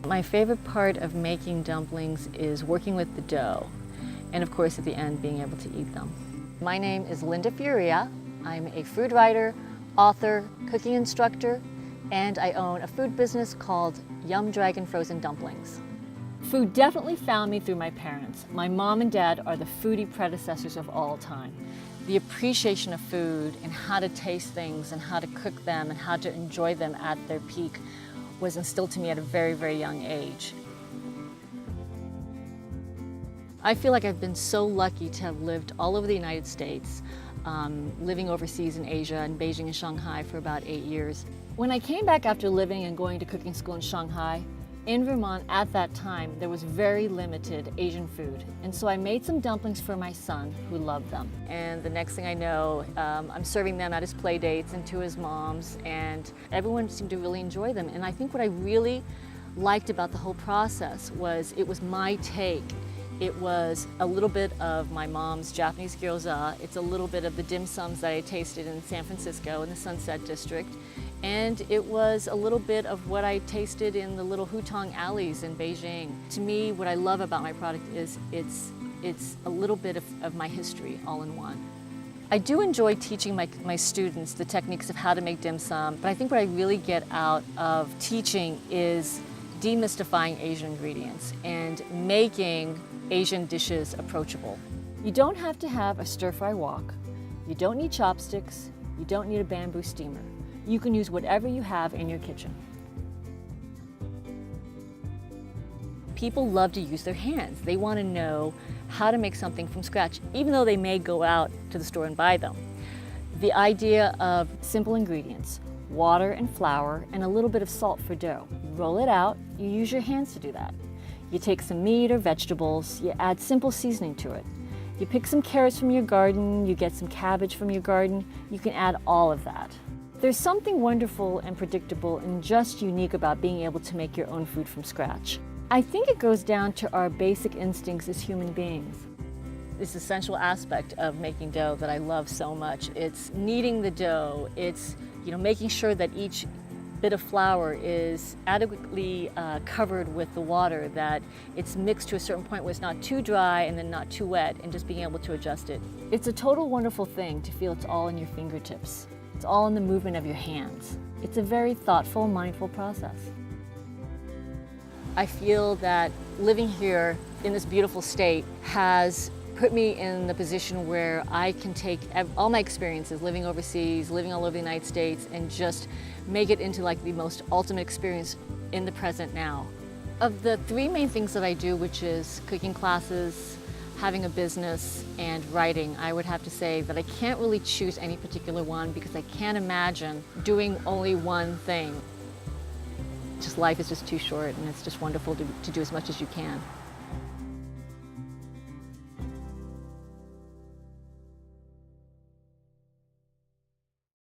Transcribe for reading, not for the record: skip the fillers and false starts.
My favorite part of making dumplings is working with the dough, and of course at the end being able to eat them. My name is Linda Furiya. I'm a food writer, author, cooking instructor, and I own a food business called Yum Dragon Frozen Dumplings. Food definitely found me through my parents. My mom and dad are the foodie predecessors of all time. The appreciation of food and how to taste things and how to cook them and how to enjoy them at their peak was instilled to me at a very, very young age. I feel like I've been so lucky to have lived all over the United States, living overseas in Asia, in Beijing and Shanghai for about 8 years. When I came back after living and going to cooking school in Shanghai, in Vermont at that time, there was very limited Asian food. And so I made some dumplings for my son who loved them. And the next thing I know, I'm serving them at his play dates and to his mom's, and everyone seemed to really enjoy them. And I think what I really liked about the whole process was it was my take. It was a little bit of my mom's Japanese gyoza. It's a little bit of the dim sums that I tasted in San Francisco in the Sunset District. And it was a little bit of what I tasted in the little hutong alleys in Beijing. To me, what I love about my product is it's a little bit of my history all in one. I do enjoy teaching my students the techniques of how to make dim sum, but I think what I really get out of teaching is demystifying Asian ingredients and making Asian dishes approachable. You don't have to have a stir-fry wok. You don't need chopsticks. You don't need a bamboo steamer. You can use whatever you have in your kitchen. People love to use their hands. They want to know how to make something from scratch, even though they may go out to the store and buy them. The idea of simple ingredients, water and flour, and a little bit of salt for dough. You roll it out, you use your hands to do that. You take some meat or vegetables, you add simple seasoning to it. You pick some carrots from your garden, you get some cabbage from your garden, you can add all of that. There's something wonderful and predictable and just unique about being able to make your own food from scratch. I think it goes down to our basic instincts as human beings. This essential aspect of making dough that I love so much. It's kneading the dough, it's making sure that each bit of flour is adequately covered with the water, that it's mixed to a certain point where it's not too dry and then not too wet, and just being able to adjust it. It's a total wonderful thing to feel it's all in your fingertips. It's all in the movement of your hands. It's a very thoughtful, mindful process. I feel that living here in this beautiful state has put me in the position where I can take all my experiences, living overseas, living all over the United States, and just make it into like the most ultimate experience in the present now. Of the 3 main things that I do, which is cooking classes, having a business, and writing, I would have to say that I can't really choose any particular one because I can't imagine doing only one thing. Just life is just too short, and it's just wonderful to do as much as you can.